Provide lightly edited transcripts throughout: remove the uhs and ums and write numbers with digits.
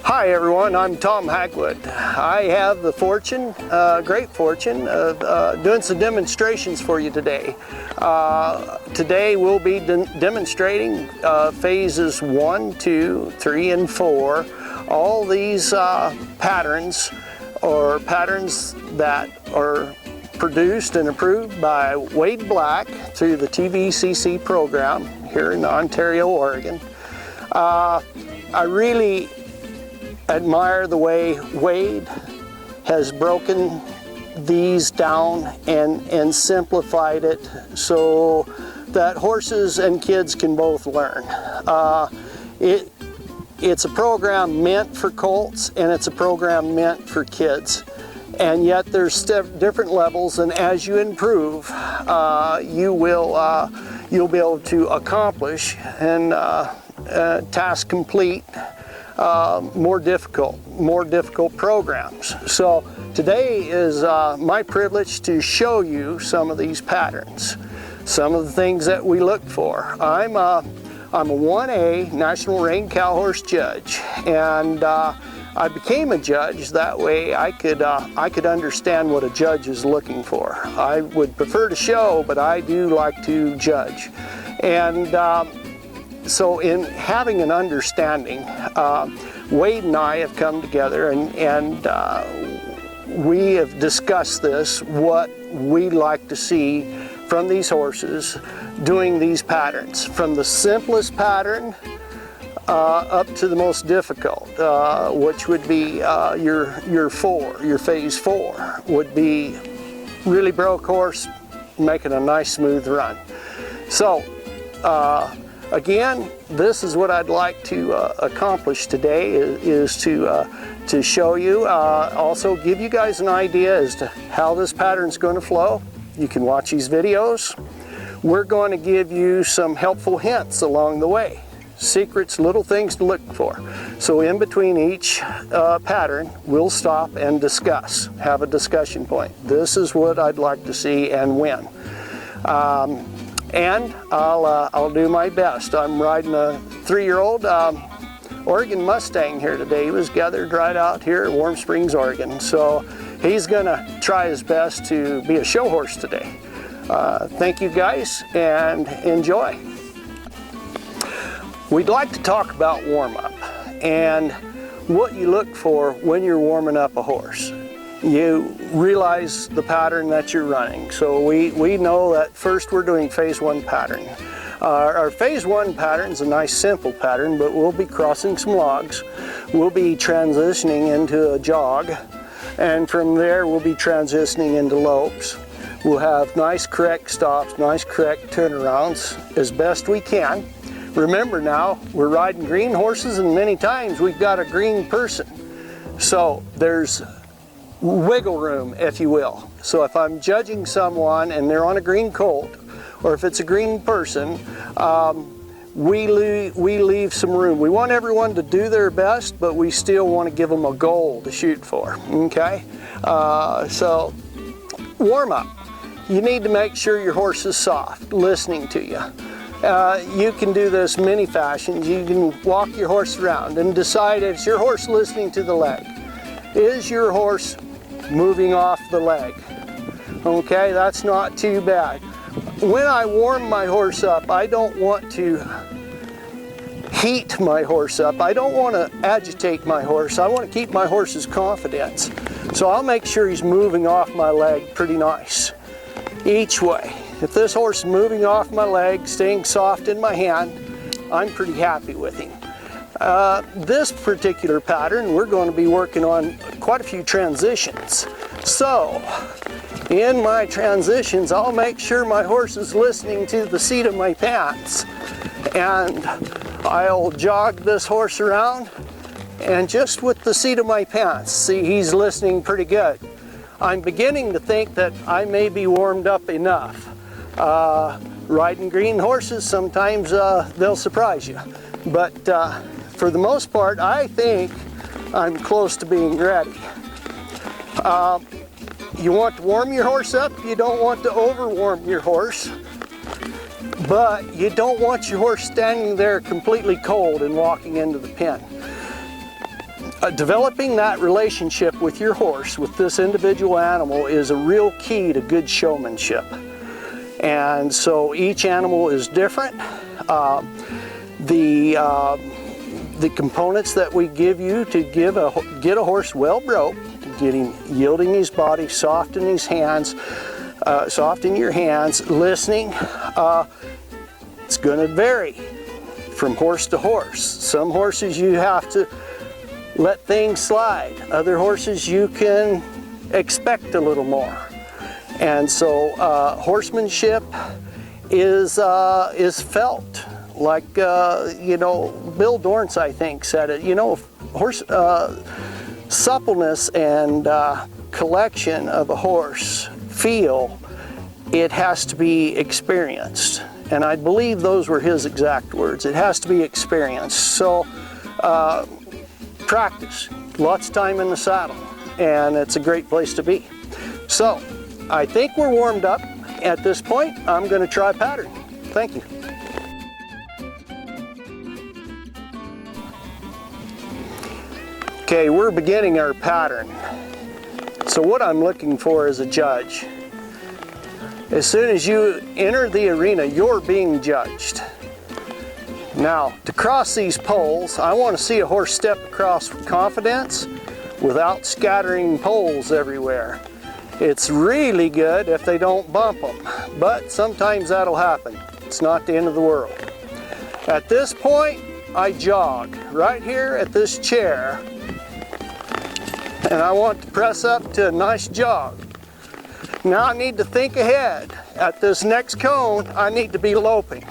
Hi everyone, I'm Tom Hagwood. I have the fortune, great fortune, of doing some demonstrations for you today. Today we'll be demonstrating phases 1, 2, 3, and 4. All these patterns that are produced and approved by Wade Black through the TVCC program here in Ontario, Oregon. I really admire the way Wade has broken these down and simplified it so that horses and kids can both learn. It's a program meant for colts and it's a program meant for kids, and yet there's different levels, and as you improve you'll be able to accomplish and task complete more difficult programs. So today is my privilege to show you some of these patterns, some of the things that we look for. I'm a 1A National Reining Cow Horse judge, and I became a judge that way I could understand what a judge is looking for. I would prefer to show, but I do like to judge. And so in having an understanding, Wade and I have come together and we have discussed this, what we like to see from these horses doing these patterns, from the simplest pattern up to the most difficult, which would be your phase 4 would be really broke horse making a nice smooth run. So again, this is what I'd like to accomplish today, is to show you, also give you guys an idea as to how this pattern's going to flow. You can watch these videos. We're going to give you some helpful hints along the way, secrets, little things to look for. So in between each pattern, we'll stop and discuss, have a discussion point. This is what I'd like to see and when. And I'll do my best. I'm riding a 3-year-old Oregon Mustang here today. He was gathered right out here at Warm Springs, Oregon. So he's gonna try his best to be a show horse today. Thank you guys and enjoy. We'd like to talk about warm-up and what you look for when you're warming up a horse. You realize the pattern that you're running. So we know that first we're doing phase 1 pattern. Our phase 1 pattern is a nice simple pattern, but we'll be crossing some logs. We'll be transitioning into a jog, and from there we'll be transitioning into lopes. We'll have nice correct stops, nice correct turnarounds as best we can. Remember now, we're riding green horses, and many times we've got a green person. So there's wiggle room, if you will. So if I'm judging someone and they're on a green colt, or if it's a green person, we leave some room. We want everyone to do their best, but we still want to give them a goal to shoot for, okay? So warm up. You need to make sure your horse is soft, listening to you. You can do this many fashions. You can walk your horse around and decide, is your horse listening to the leg? Is your horse moving off the leg? Okay, that's not too bad. When I warm my horse up, I don't want to heat my horse up. I don't want to agitate my horse. I want to keep my horse's confidence. So I'll make sure he's moving off my leg pretty nice each way. If this horse is moving off my leg, staying soft in my hand, I'm pretty happy with him. This particular pattern, we're going to be working on quite a few transitions. So in my transitions, I'll make sure my horse is listening to the seat of my pants, and I'll jog this horse around, and just with the seat of my pants, see, he's listening pretty good. I'm beginning to think that I may be warmed up enough. Riding green horses, sometimes they'll surprise you, but for the most part, I think I'm close to being ready. You want to warm your horse up. You don't want to overwarm your horse. but you don't want your horse standing there completely cold and walking into the pen. Developing that relationship with your horse, with this individual animal, is a real key to good showmanship. And so each animal is different. The components that we give you to get a horse well broke, yielding his body, soft in his hands, soft in your hands, listening, it's going to vary from horse to horse. Some horses you have to let things slide. Other horses you can expect a little more. And so horsemanship is felt. Like, Bill Dorrance, I think, said it, horse suppleness and collection of a horse feel, it has to be experienced. And I believe those were his exact words. It has to be experienced. So practice, lots of time in the saddle, and it's a great place to be. So I think we're warmed up at this point. I'm going to try pattern. Thank you. Okay, we're beginning our pattern. So what I'm looking for is a judge. As soon as you enter the arena, you're being judged. Now, to cross these poles, I want to see a horse step across with confidence without scattering poles everywhere. It's really good if they don't bump them, but sometimes that'll happen. It's not the end of the world. At this point, I jog right here at this chair, and I want to press up to a nice jog. Now I need to think ahead. At this next cone, I need to be loping.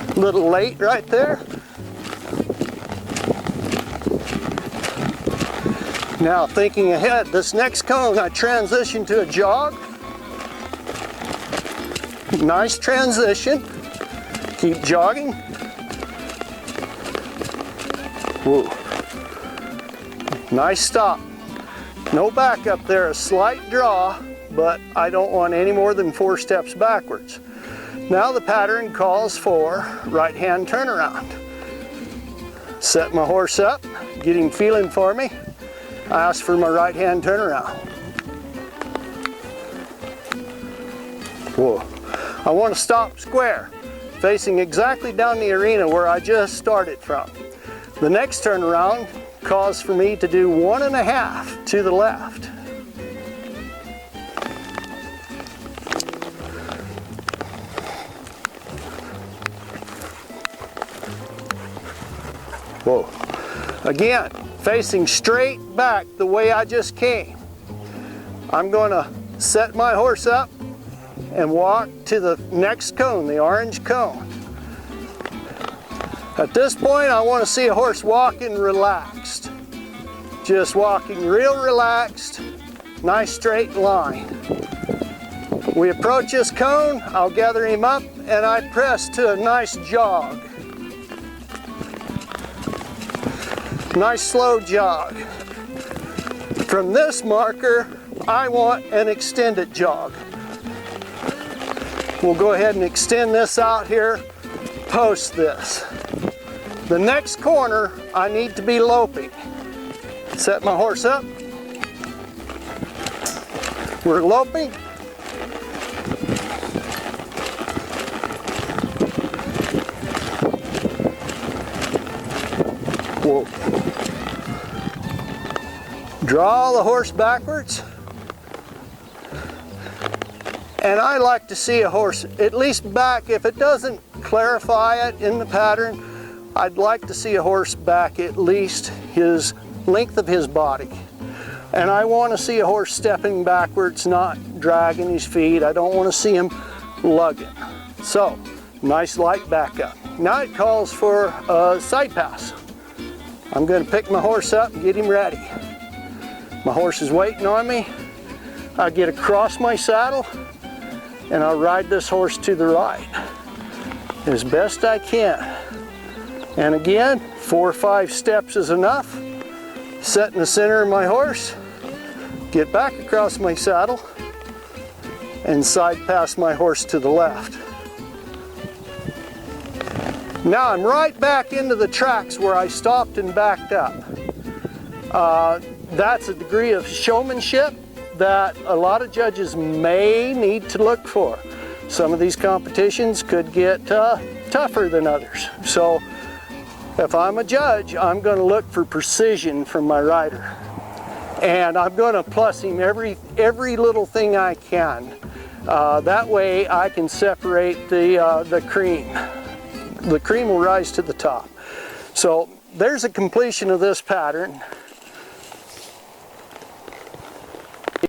A little late right there. Now thinking ahead, this next cone, I transition to a jog. Nice transition. Keep jogging. Whoa. Nice stop. No back up there, a slight draw, but I don't want any more than 4 steps backwards. Now the pattern calls for right hand turnaround. Set my horse up, get him feeling for me. I ask for my right hand turnaround. Whoa. I want to stop square, facing exactly down the arena where I just started from. The next turnaround calls for me to do 1.5 to the left. Whoa. Again, facing straight back the way I just came. I'm going to set my horse up and walk to the next cone, the orange cone. At this point, I want to see a horse walking relaxed. Just walking real relaxed, nice straight line. We approach this cone, I'll gather him up, and I press to a nice jog. Nice slow jog. From this marker, I want an extended jog. We'll go ahead and extend this out here, post this. The next corner, I need to be loping. Set my horse up. We're loping. Whoa. Draw the horse backwards. And I like to see a horse at least back, if it doesn't clarify it in the pattern, I'd like to see a horse back at least his length of his body. And I want to see a horse stepping backwards, not dragging his feet. I don't want to see him lugging. So, nice light back up. Now it calls for a side pass. I'm going to pick my horse up and get him ready. My horse is waiting on me. I get across my saddle and I'll ride this horse to the right as best I can. And again, 4 or 5 steps is enough. Set in the center of my horse, get back across my saddle, and side pass my horse to the left. Now I'm right back into the tracks where I stopped and backed up. That's a degree of showmanship that a lot of judges may need to look for. Some of these competitions could get tougher than others. So if I'm a judge, I'm going to look for precision from my rider. And I'm going to plus him every little thing I can. That way I can separate the cream. The cream will rise to the top. So there's a completion of this pattern.